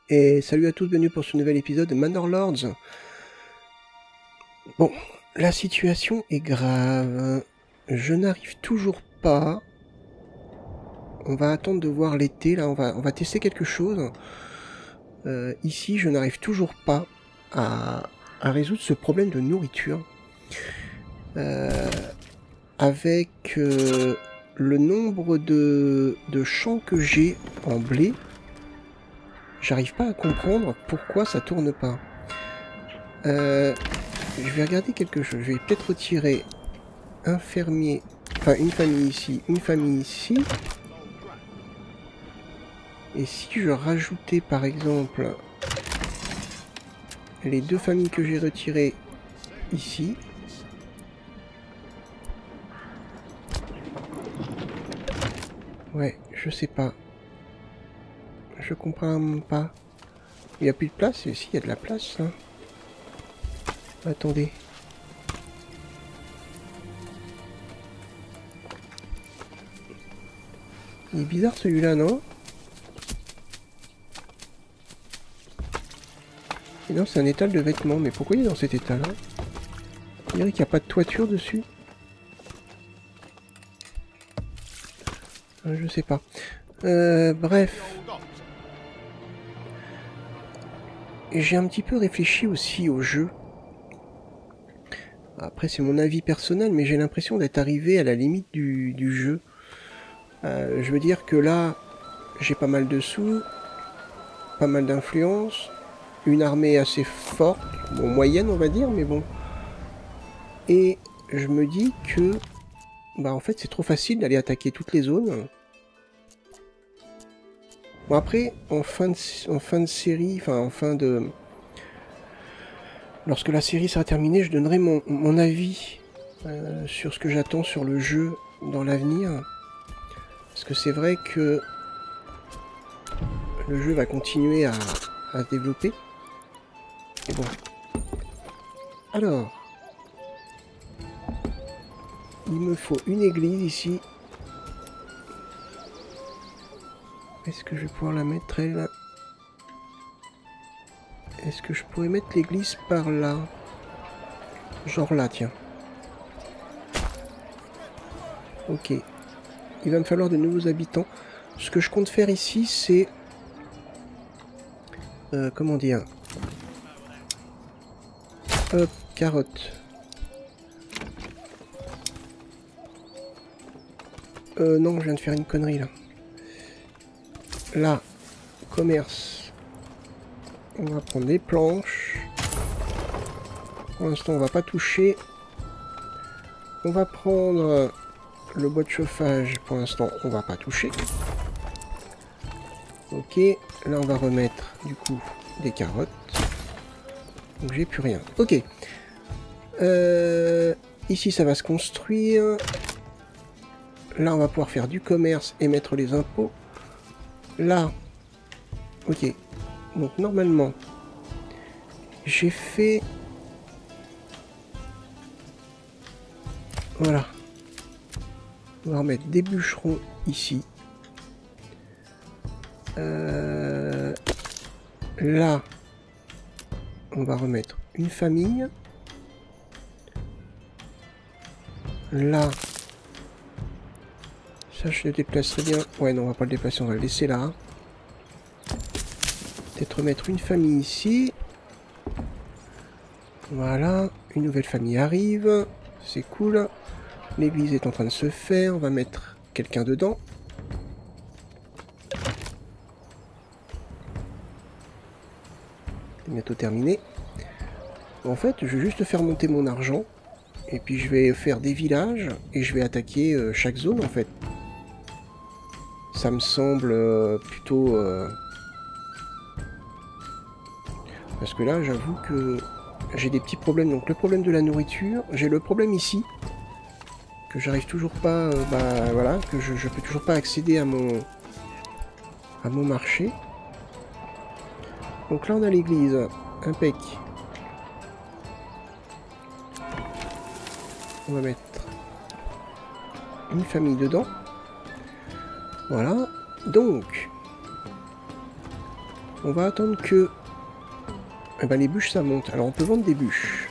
Et salut à tous, bienvenue pour ce nouvel épisode de Manor Lords. Bon, la situation est grave. Je n'arrive toujours pas. On va attendre de voir l'été, là, on va tester quelque chose. Ici, je n'arrive toujours pas à résoudre ce problème de nourriture. Avec le nombre de champs que j'ai en blé, j'arrive pas à comprendre pourquoi ça tourne pas. Je vais regarder quelque chose. Je vais peut-être retirer un fermier, enfin une famille ici, une famille ici. Et si je rajoutais par exemple les deux familles que j'ai retirées ici. Ouais, je sais pas. Je comprends pas. Il n'y a plus de place? Et si, il y a de la place. Hein. Attendez. Il est bizarre celui-là, non? Et non, c'est un étal de vêtements. Mais pourquoi il est dans cet étal-là? On dirait qu'il n'y a pas de toiture dessus. Je sais pas. Bref. J'ai un petit peu réfléchi aussi au jeu. Après, c'est mon avis personnel, mais j'ai l'impression d'être arrivé à la limite du jeu. Je veux dire que là, j'ai pas mal de sous, pas mal d'influence, une armée assez forte, bon, moyenne on va dire, mais bon. Et je me dis que, bah en fait c'est trop facile d'aller attaquer toutes les zones. Bon après, en fin de série, enfin en fin de... Lorsque la série sera terminée, je donnerai mon avis sur ce que j'attends sur le jeu dans l'avenir. Parce que c'est vrai que le jeu va continuer à se développer. Et bon. Alors, il me faut une église ici. Est-ce que je vais pouvoir la mettre elle? Est-ce que je pourrais mettre l'église par là? Genre là, tiens. Ok. Il va me falloir de nouveaux habitants. Ce que je compte faire ici, c'est... comment dire? Hop, carotte. Non, je viens de faire une connerie, là. Là, commerce. On va prendre des planches. Pour l'instant, on va pas toucher. On va prendre le bois de chauffage. Pour l'instant, on va pas toucher. Ok, là, on va remettre, du coup, des carottes. Donc, j'ai plus rien. Ok. Ici, ça va se construire. Là, on va pouvoir faire du commerce et mettre les impôts. Là, ok. Donc, normalement, j'ai fait... Voilà. On va remettre des bûcherons ici. Là, on va remettre une famille. Là, ça je le déplacerai bien. Ouais, non, on va pas le déplacer, on va le laisser là. Peut-être remettre une famille ici. Voilà, une nouvelle famille arrive. C'est cool. L'église est en train de se faire. On va mettre quelqu'un dedans. C'est bientôt terminé. En fait, je vais juste faire monter mon argent. Et puis je vais faire des villages. Et je vais attaquer chaque zone en fait. Ça me semble plutôt... Parce que là, j'avoue que j'ai des petits problèmes. Donc le problème de la nourriture. J'ai le problème ici. Que j'arrive toujours pas... bah voilà, que je peux toujours pas accéder à mon marché. Donc là, on a l'église. Impec. On va mettre une famille dedans. Voilà. Donc, On va attendre que... Eh ben, les bûches, ça monte. Alors, on peut vendre des bûches.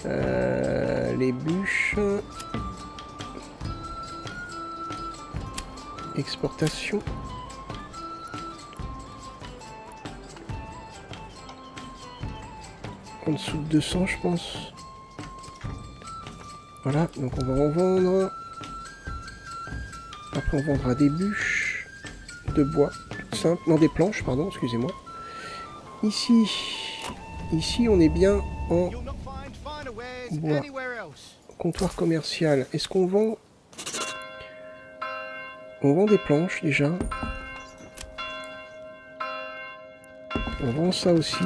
Les bûches... Exportation. En dessous de 200, je pense. Voilà, donc on va en vendre. Après, on vendra des bûches de bois, toutes simples. Non, des planches, pardon, excusez-moi. Ici, on est bien en bois. Comptoir commercial. Est-ce qu'on vend... On vend des planches, déjà. On vend ça aussi.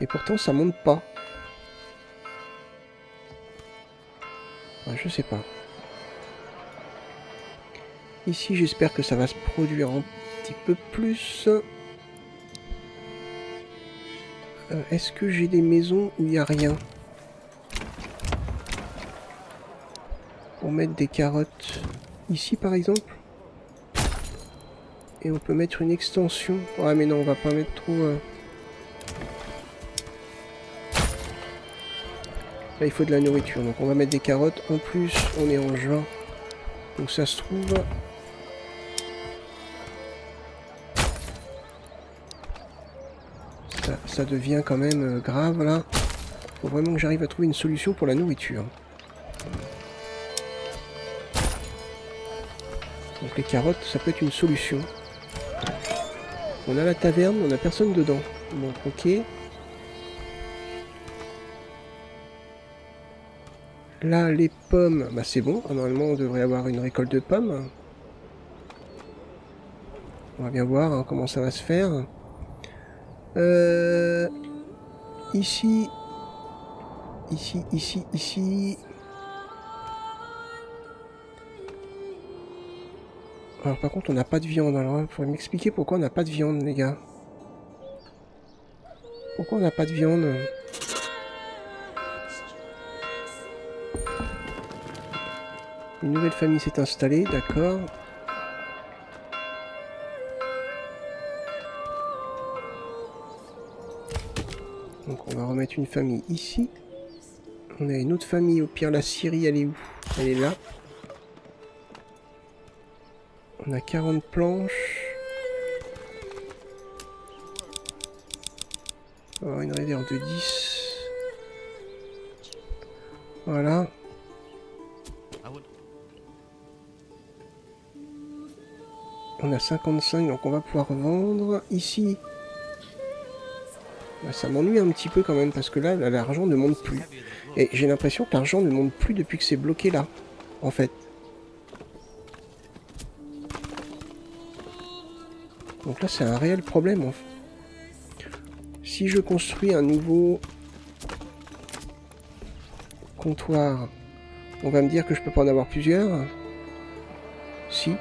Et pourtant, ça monte pas. Je sais pas. Ici, j'espère que ça va se produire un petit peu plus. Est-ce que j'ai des maisons où il n'y a rien? Pour mettre des carottes. Ici, par exemple. Et on peut mettre une extension. Ouais, mais non, on va pas mettre trop... Là, il faut de la nourriture. Donc, on va mettre des carottes. En plus, on est en juin. Donc, ça se trouve... Ça devient quand même grave, là. Faut vraiment que j'arrive à trouver une solution pour la nourriture. Donc, les carottes, ça peut être une solution. On a la taverne, on a personne dedans. Donc, ok. Là, les pommes, bah c'est bon. Normalement, on devrait avoir une récolte de pommes. On va bien voir hein, comment ça va se faire. Ici. Alors, par contre, on n'a pas de viande. Alors, il faudrait m'expliquer pourquoi on n'a pas de viande, les gars. Pourquoi on n'a pas de viande? Une nouvelle famille s'est installée, d'accord. Donc on va remettre une famille ici. On a une autre famille, au pire la Syrie, elle est où? Elle est là. On a 40 planches. On va avoir une réserve de 10. Voilà. On a 55, donc on va pouvoir vendre. Ici, bah, ça m'ennuie un petit peu quand même, parce que là l'argent ne monte plus. Et j'ai l'impression que l'argent ne monte plus depuis que c'est bloqué là, en fait. Donc là, c'est un réel problème, en fait. Si je construis un nouveau comptoir, on va me dire que je peux pas en avoir plusieurs. Si.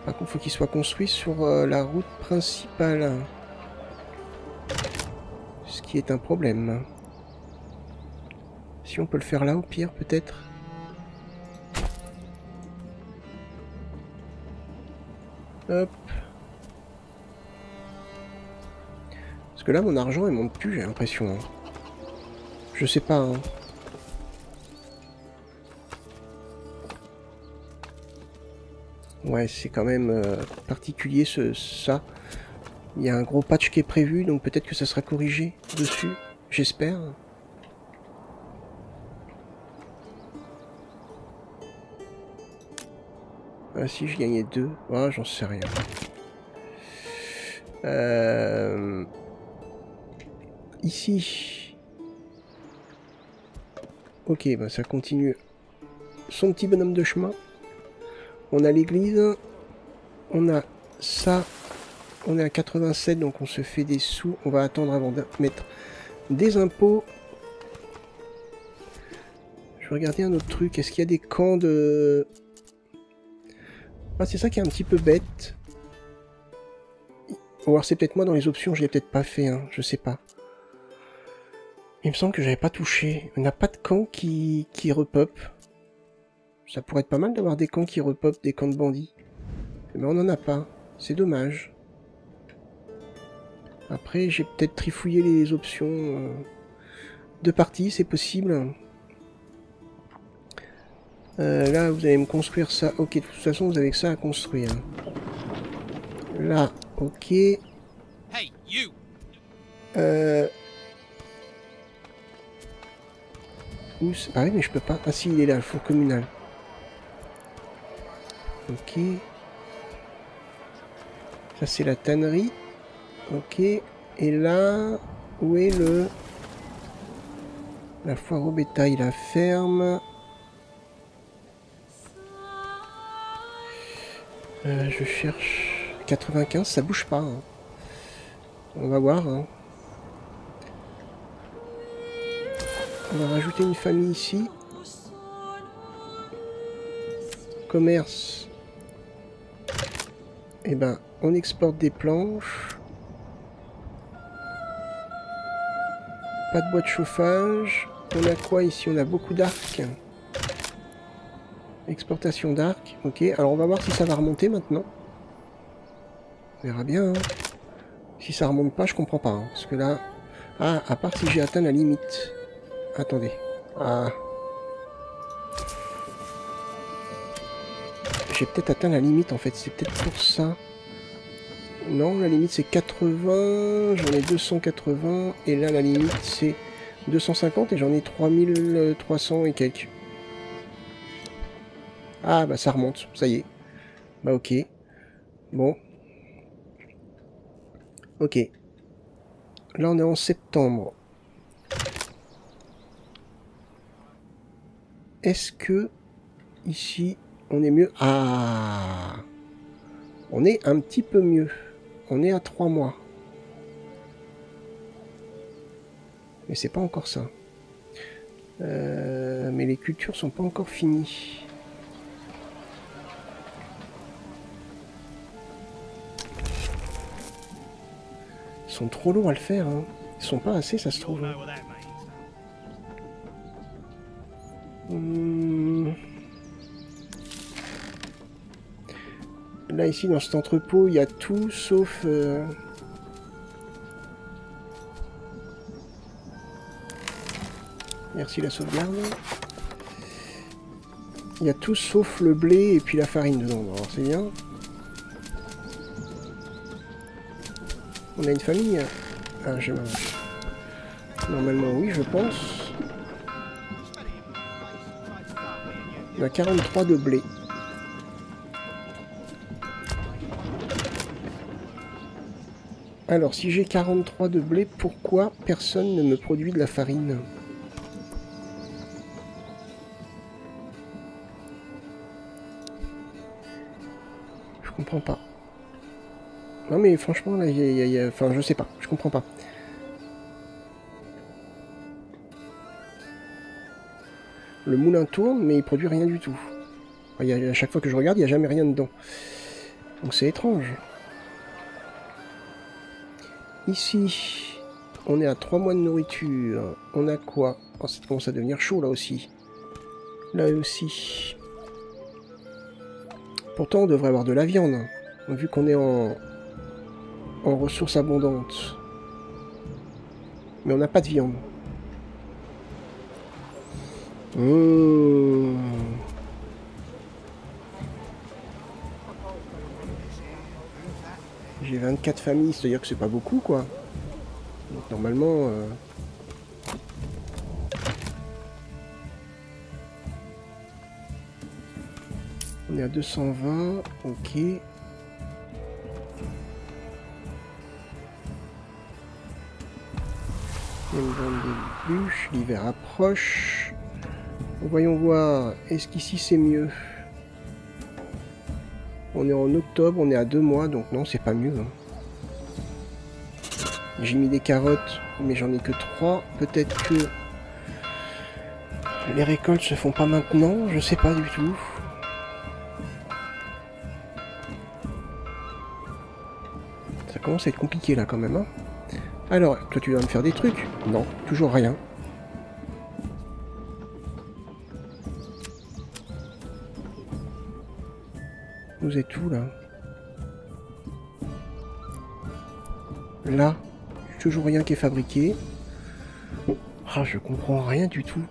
Par contre, il faut qu'il soit construit sur la route principale. Ce qui est un problème. Si on peut le faire là, au pire, peut-être. Hop. Parce que là, mon argent, il monte plus, j'ai l'impression. Hein. Je sais pas, hein. Ouais, c'est quand même particulier ça. Il y a un gros patch qui est prévu, donc peut-être que ça sera corrigé dessus. J'espère. Ah si, je gagnais 2. Ah, j'en sais rien. Ici. Ok, bah ça continue. Son petit bonhomme de chemin. On a l'église. On a ça. On est à 87, donc on se fait des sous. On va attendre avant de mettre des impôts. Je vais regarder un autre truc. Est-ce qu'il y a des camps de... Ah, c'est ça qui est un petit peu bête. Ou alors c'est peut-être moi dans les options, je l'ai peut-être pas fait, hein. Je sais pas. Il me semble que j'avais pas touché. On n'a pas de camp qui repop. Ça pourrait être pas mal d'avoir des camps qui repop, des camps de bandits. Mais on n'en a pas. C'est dommage. Après, j'ai peut-être trifouillé les options de partie, c'est possible. Là, vous allez me construire ça. Ok, de toute façon, vous avez que ça à construire. Là, ok. Hey, you. Où ah oui, mais je peux pas. Ah si, il est là, le four communal. Ok. Ça, c'est la tannerie. Ok. Et là, où est le... La foire au bétail, la ferme. Je cherche 95, ça bouge pas. Hein. On va voir. Hein. On va rajouter une famille ici. Commerce. Eh ben, on exporte des planches. Pas de bois de chauffage. On a quoi ici? On a beaucoup d'arcs. Exportation d'arcs. Ok, alors on va voir si ça va remonter maintenant. On verra bien. Hein. Si ça remonte pas, je comprends pas. Hein, parce que là... Ah, à part si j'ai atteint la limite. Attendez. Ah. J'ai peut-être atteint la limite en fait. C'est peut-être pour ça. Non, la limite c'est 80. J'en ai 280. Et là, la limite c'est 250. Et j'en ai 3300 et quelques. Ah, bah ça remonte. Ça y est. Bah ok. Bon. Ok. Là, on est en septembre. Est-ce que, ici, on est mieux? Ah! On est un petit peu mieux. On est à 3 mois. Mais c'est pas encore ça. Mais les cultures sont pas encore finies. Ils sont trop lourds à le faire. Hein. Ils sont pas assez, ça se trouve. Hein. Là, ici, dans cet entrepôt, il y a tout sauf... Merci la sauvegarde. Il y a tout sauf le blé et puis la farine dedans. Alors, c'est bien. On a une famille. Ah, je... Normalement, oui, je pense. On a 43 de blé. Alors, si j'ai 43 de blé, pourquoi personne ne me produit de la farine? Je comprends pas. Non mais franchement, là, enfin, je sais pas. Je comprends pas. Le moulin tourne, mais il produit rien du tout. À chaque fois que je regarde, il n'y a jamais rien dedans. Donc c'est étrange. Ici, on est à 3 mois de nourriture. On a quoi? Oh, ça commence à devenir chaud là aussi. Là aussi. Pourtant, on devrait avoir de la viande. Vu qu'on est en ressources abondantes. Mais on n'a pas de viande. J'ai 24 familles, c'est-à-dire que c'est pas beaucoup, quoi. Donc normalement... On est à 220, ok. Il y a une vente de bûches, l'hiver approche. Voyons voir, est-ce qu'ici c'est mieux? On est en octobre, on est à 2 mois, donc non, c'est pas mieux. Hein. J'ai mis des carottes, mais j'en ai que 3. Peut-être que les récoltes se font pas maintenant, je sais pas du tout. Ça commence à être compliqué là quand même. Hein. Alors, toi tu vas me faire des trucs? Non, toujours rien. Vous êtes où là? Là, toujours rien qui est fabriqué. Ah, je comprends rien du tout.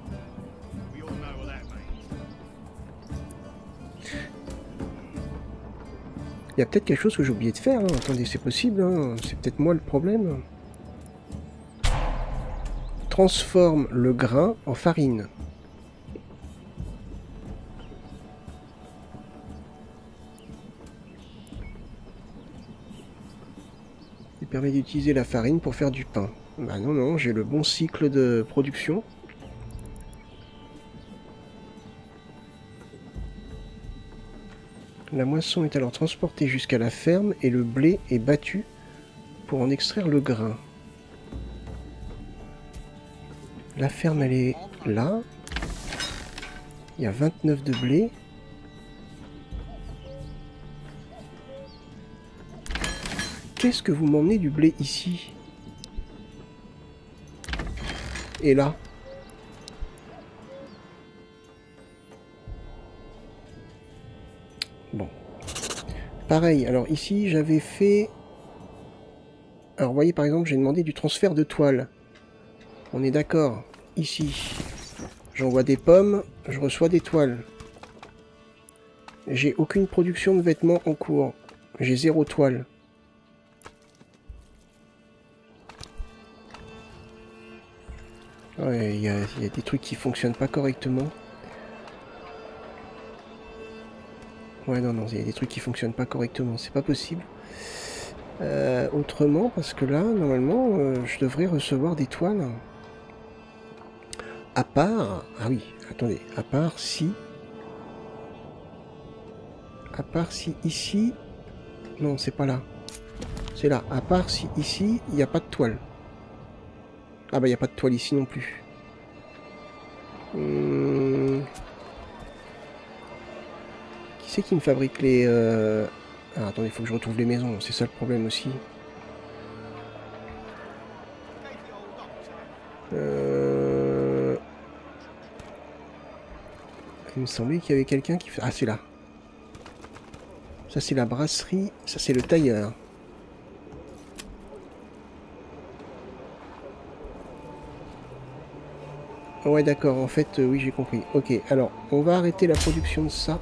Il y a peut-être quelque chose que j'ai oublié de faire. Hein. Attendez, c'est possible. Hein. C'est peut-être moi le problème. Transforme le grain en farine. Il permet d'utiliser la farine pour faire du pain. Bah non, non, j'ai le bon cycle de production. La moisson est alors transportée jusqu'à la ferme et le blé est battu pour en extraire le grain. La ferme, elle est là. Il y a 29 de blé. Qu'est-ce que vous m'emmenez du blé ici? Et là? Bon. Pareil, alors ici j'avais fait... Alors vous voyez par exemple j'ai demandé du transfert de toile. On est d'accord. Ici, j'envoie des pommes, je reçois des toiles. J'ai aucune production de vêtements en cours. J'ai 0 toile. Ouais, il y a des trucs qui fonctionnent pas correctement. Ouais, non, non, il y a des trucs qui fonctionnent pas correctement, c'est pas possible. Autrement, parce que là, normalement, je devrais recevoir des toiles. À part... Ah oui, attendez. À part si... ici... Non, c'est pas là. C'est là. À part si ici, il n'y a pas de toile. Ah bah, il n'y a pas de toile ici non plus. Qui c'est qui me fabrique les... Ah, attendez, il faut que je retrouve les maisons. C'est ça le problème aussi. Il me semblait qu'il y avait quelqu'un qui fait... Ah, c'est là. Ça, c'est la brasserie. Ça, c'est le tailleur. Ouais, d'accord. En fait, oui, j'ai compris. Ok, alors, on va arrêter la production de ça.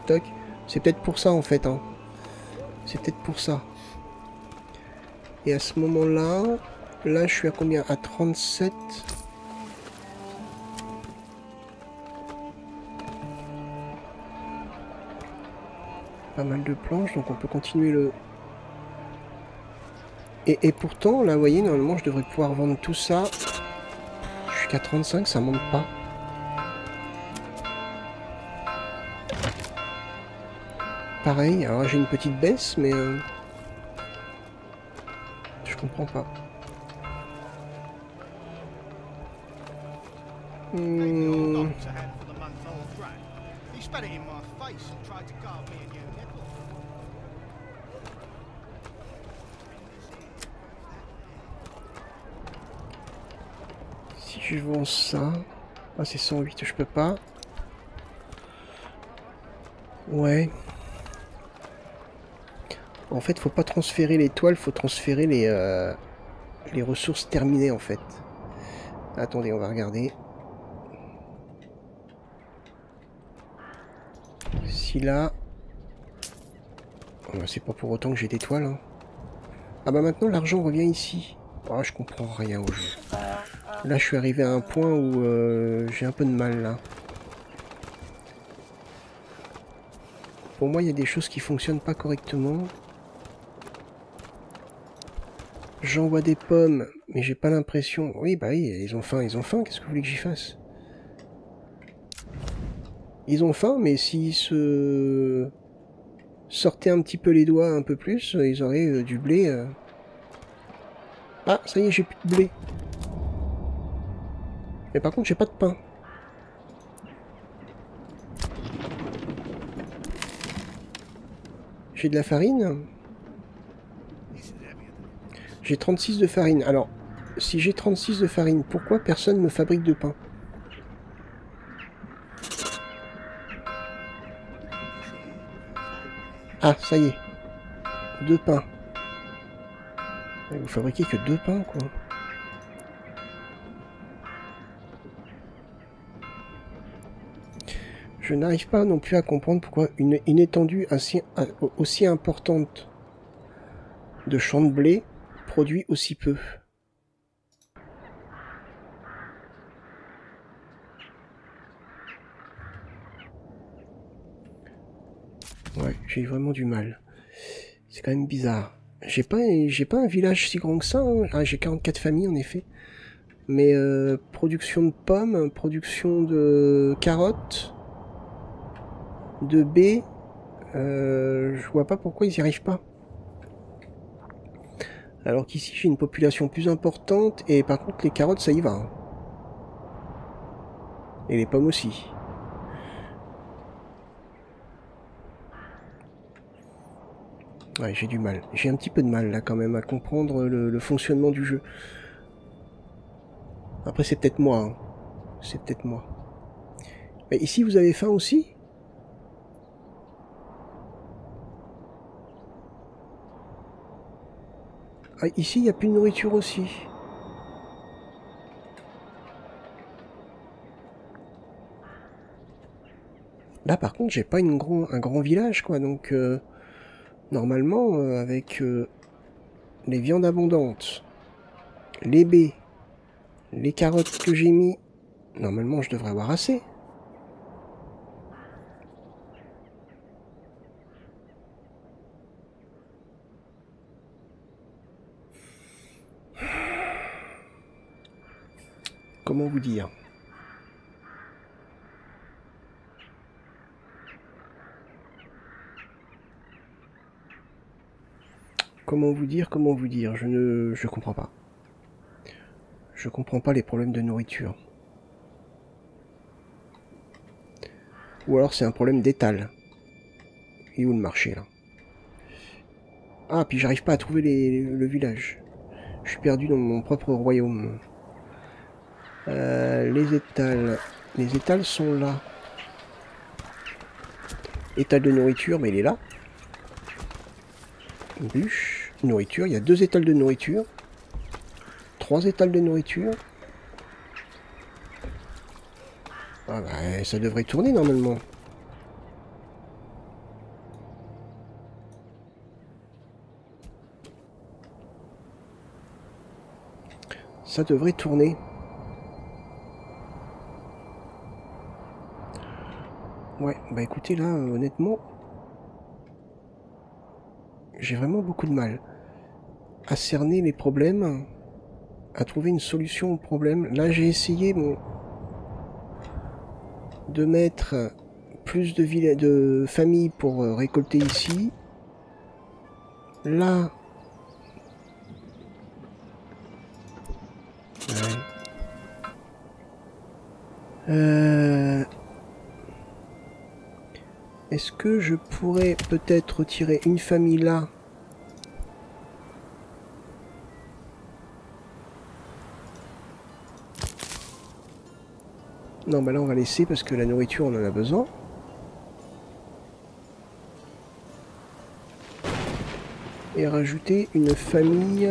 Toc. C'est peut-être pour ça, en fait. Hein. C'est peut-être pour ça. Et à ce moment-là... Là, je suis à combien? À 37. Pas mal de planches, donc on peut continuer le... Et pourtant, là, vous voyez, normalement, je devrais pouvoir vendre tout ça. Je suis qu'à 35, ça monte pas. Pareil, alors j'ai une petite baisse, mais... je comprends pas. Si je vends ça... Ah, c'est 108, je peux pas. Ouais. En fait, faut pas transférer les toiles, faut transférer les ressources terminées, en fait. Attendez, on va regarder. Si là... Oh, c'est pas pour autant que j'ai des toiles. Hein. Ah bah maintenant, l'argent revient ici. Oh, je comprends rien au jeu. Là, je suis arrivé à un point où j'ai un peu de mal, là. Pour moi, il y a des choses qui fonctionnent pas correctement. J'envoie des pommes, mais j'ai pas l'impression... Oui, bah oui, ils ont faim, Qu'est-ce que vous voulez que j'y fasse? Ils ont faim, mais s'ils se... sortaient un petit peu les doigts un peu plus, ils auraient du blé. Ah, ça y est, j'ai plus de blé. Mais par contre, j'ai pas de pain. J'ai de la farine. J'ai 36 de farine. Alors, si j'ai 36 de farine, pourquoi personne ne me fabrique de pain? Ah, ça y est. 2 pains. Vous fabriquez que 2 pains, quoi. Je n'arrive pas non plus à comprendre pourquoi une étendue aussi importante de champs de blé produit aussi peu. Ouais, j'ai vraiment du mal. C'est quand même bizarre. J'ai pas un village si grand que ça. Hein. Ah, j'ai 44 familles en effet. Mais production de pommes, production de carottes, de baies, je vois pas pourquoi ils n'y arrivent pas. Alors qu'ici j'ai une population plus importante et par contre les carottes ça y va. Hein. Et les pommes aussi. Ouais, j'ai du mal. J'ai un petit peu de mal là quand même à comprendre le fonctionnement du jeu. Après c'est peut-être moi. Hein. C'est peut-être moi. Mais ici vous avez faim aussi ? Ah, ici il n'y a plus de nourriture aussi. Là par contre j'ai pas un grand village quoi, donc normalement avec les viandes abondantes, les baies, les carottes que j'ai mis, normalement je devrais avoir assez. Comment vous dire ? Comment vous dire, je comprends pas. Je comprends pas les problèmes de nourriture. Ou alors c'est un problème d'étal. Et où le marché là ? Ah, puis j'arrive pas à trouver le village. Je suis perdu dans mon propre royaume. Les étals. Les étals sont là. Étal de nourriture, mais il est là. Une bûche. Nourriture, il y a 2 étals de nourriture. 3 étals de nourriture. Ah bah, ça devrait tourner normalement. Ça devrait tourner. Ouais, bah écoutez là, honnêtement, j'ai vraiment beaucoup de mal à cerner les problèmes, à trouver une solution aux problèmes. Là j'ai essayé de mettre plus de familles pour récolter ici. Là... Ouais. Est-ce que je pourrais peut-être retirer une famille là? Non, bah là on va laisser parce que la nourriture on en a besoin. Et rajouter une famille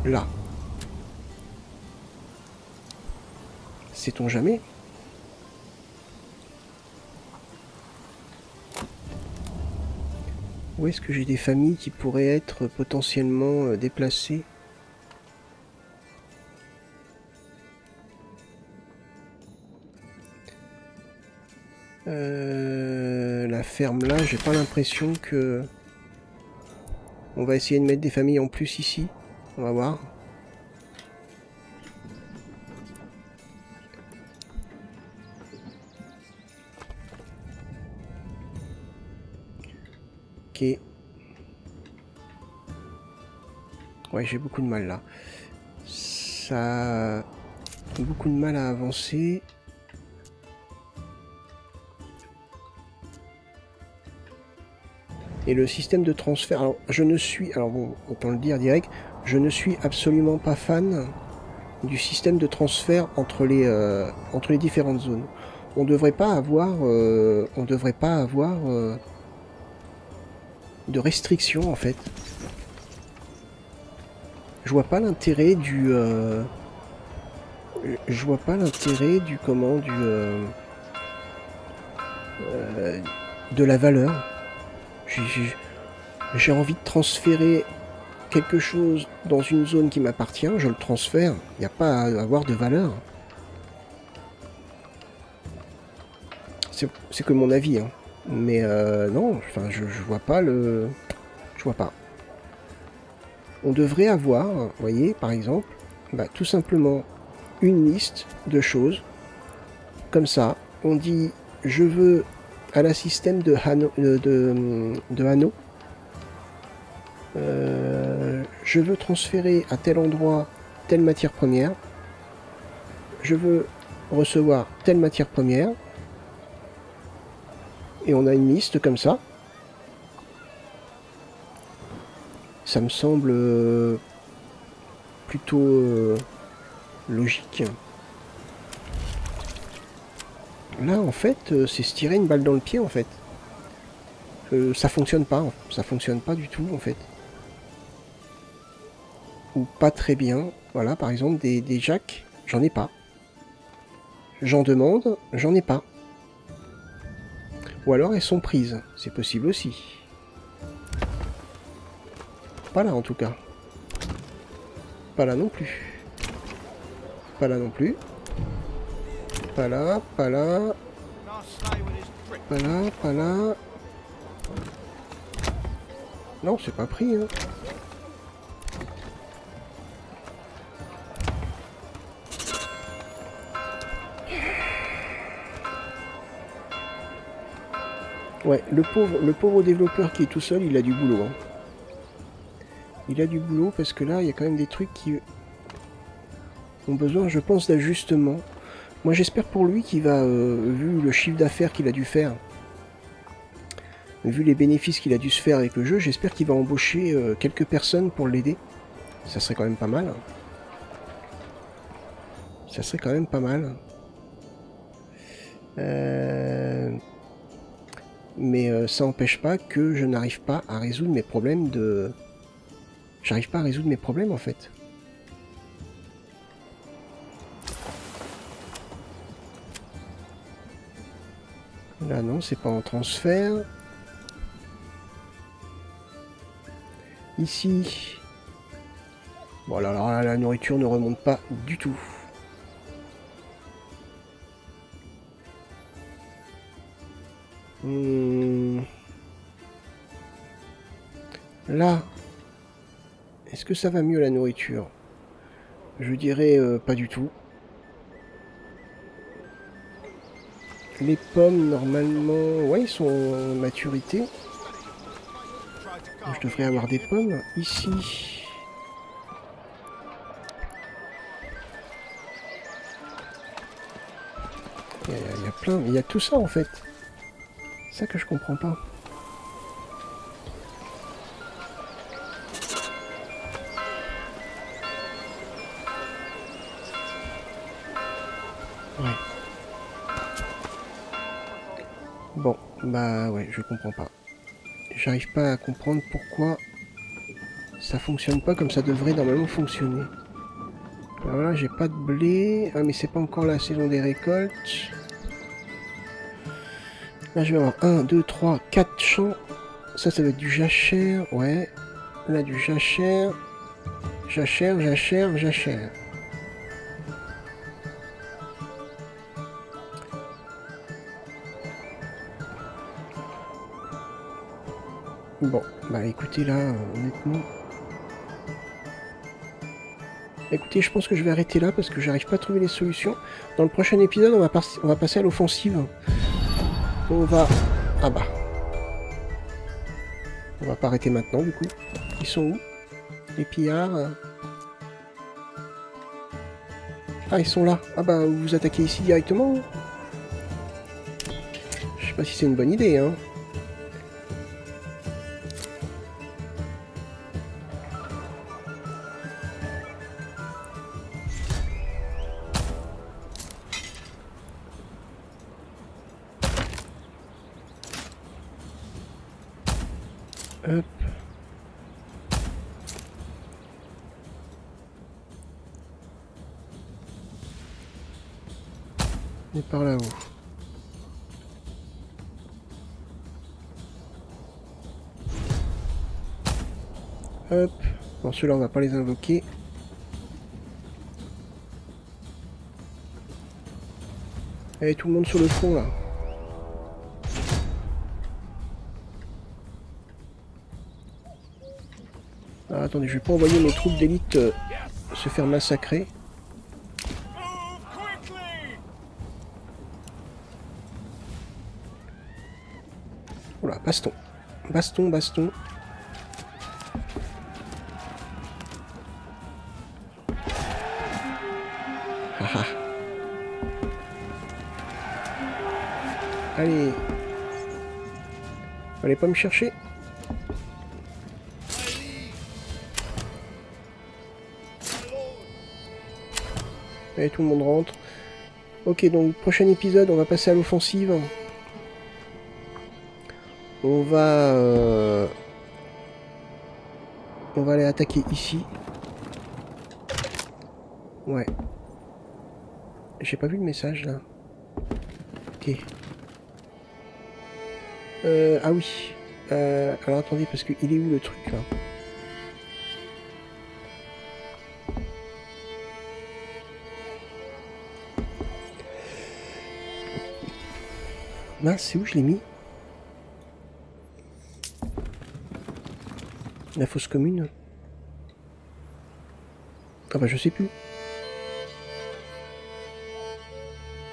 là. Sait-on jamais? Où est-ce que j'ai des familles qui pourraient être potentiellement déplacées? La ferme là, j'ai pas l'impression que... On va essayer de mettre des familles en plus ici. On va voir. Ok. Ouais, j'ai beaucoup de mal là. Ça... Beaucoup de mal à avancer. Et le système de transfert, alors je ne suis, alors bon, autant le dire direct, je ne suis absolument pas fan du système de transfert entre les différentes zones. On devrait pas avoir, restriction en fait. Je vois pas l'intérêt du... je vois pas l'intérêt du comment de la valeur. J'ai envie de transférer quelque chose dans une zone qui m'appartient, je le transfère. Il n'y a pas à avoir de valeur. C'est que mon avis, hein. Mais non, enfin, je vois pas le... Je vois pas. On devrait avoir, vous voyez, par exemple, bah, tout simplement une liste de choses. Comme ça, on dit, je veux à la système de Hano, je veux transférer à tel endroit telle matière première. Je veux recevoir telle matière première. Et on a une liste comme ça. Ça me semble plutôt logique. Là, en fait, c'est se tirer une balle dans le pied, en fait. Ça fonctionne pas. Ça fonctionne pas du tout, en fait. Ou pas très bien. Voilà, par exemple, des jacks, j'en ai pas. J'en demande, j'en ai pas. Ou alors elles sont prises, c'est possible aussi. Pas là en tout cas. Pas là non plus. Pas là non plus. Pas là, pas là. Pas là, pas là. Non, c'est pas pris, hein. Ouais, le pauvre développeur qui est tout seul, il a du boulot, hein. Il a du boulot parce que là, il y a quand même des trucs qui ont besoin, je pense, d'ajustement. Moi, j'espère pour lui qu'il va, vu le chiffre d'affaires qu'il a dû faire, vu les bénéfices qu'il a dû se faire avec le jeu, j'espère qu'il va embaucher quelques personnes pour l'aider. Ça serait quand même pas mal. Ça serait quand même pas mal. Mais ça n'empêche pas que je n'arrive pas à résoudre mes problèmes de... J'arrive pas à résoudre mes problèmes en fait. Là non, c'est pas en transfert. Ici. Bon alors là, la nourriture ne remonte pas du tout. Là, est-ce que ça va mieux la nourriture? Je dirais pas du tout. Les pommes, normalement, ouais, ils sont en maturité. Je devrais avoir des pommes. Ici. Il y a plein, il y a tout ça en fait. C'est ça que je comprends pas. Ouais. Bon, bah ouais, je comprends pas. J'arrive pas à comprendre pourquoi ça fonctionne pas comme ça devrait normalement fonctionner. Alors là, j'ai pas de blé. Ah, mais c'est pas encore la saison des récoltes. Là, je vais avoir 1, 2, 3, 4 champs. Ça va être du jachère. Ouais. Là, du jachère. Jachère, jachère, jachère. Bon, bah écoutez là, honnêtement... Écoutez, je pense que je vais arrêter là parce que j'arrive pas à trouver les solutions. Dans le prochain épisode, on va passer à l'offensive. On va... Ah bah. On va pas arrêter maintenant du coup. Ils sont où? Les pillards? Ah, ils sont là. Ah bah, vous vous attaquez ici directement. Je sais pas si c'est une bonne idée, hein. Hop. Et par là-haut. Hop. Bon, ceux-là, on va pas les invoquer. Allez, tout le monde sur le front, là. Ah, attendez, je vais pas envoyer mes troupes d'élite se faire massacrer. Oula, baston. Baston, baston. Ah ah. Allez. Allez pas me chercher. Allez, tout le monde rentre. Ok, donc prochain épisode, on va passer à l'offensive. On va aller attaquer ici. Ouais. J'ai pas vu le message là. Ok. Ah oui. Alors attendez, parce que il est où le truc là? Mince, c'est où je l'ai mis? La fosse commune? Ah bah je sais plus.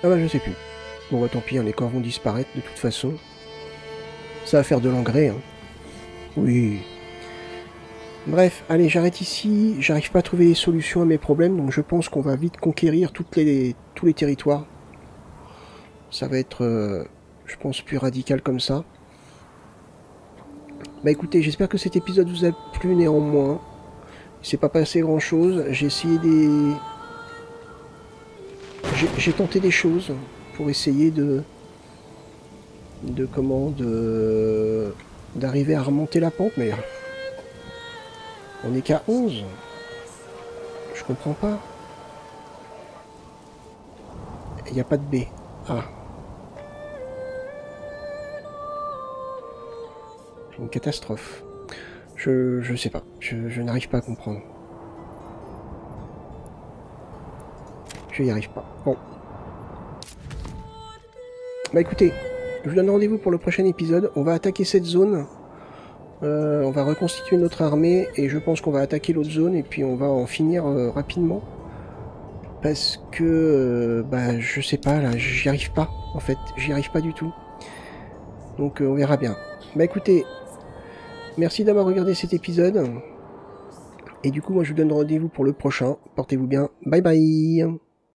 Ah bah je sais plus. Bon bah tant pis, hein, les corps vont disparaître de toute façon. Ça va faire de l'engrais. Hein. Oui. Bref, allez, j'arrête ici. J'arrive pas à trouver des solutions à mes problèmes, donc je pense qu'on va vite conquérir tous les territoires. Ça va être, je pense, plus radical comme ça. Bah écoutez, j'espère que cet épisode vous a plu néanmoins. Il s'est pas passé grand chose. J'ai essayé des... J'ai tenté des choses pour essayer d'arriver à remonter la pente, mais on n'est qu'à 11. Je comprends pas. Il n'y a pas de B. Ah. Une catastrophe. Je sais pas. Je n'arrive pas à comprendre. Je n'y arrive pas. Bon. Bah écoutez, je vous donne rendez-vous pour le prochain épisode. On va attaquer cette zone. On va reconstituer notre armée et je pense qu'on va attaquer l'autre zone et puis on va en finir rapidement. Parce que, bah je sais pas, là, j'y arrive pas, en fait. J'y arrive pas du tout. Donc on verra bien. Bah écoutez, merci d'avoir regardé cet épisode. Et du coup, moi je vous donne rendez-vous pour le prochain. Portez-vous bien. Bye bye.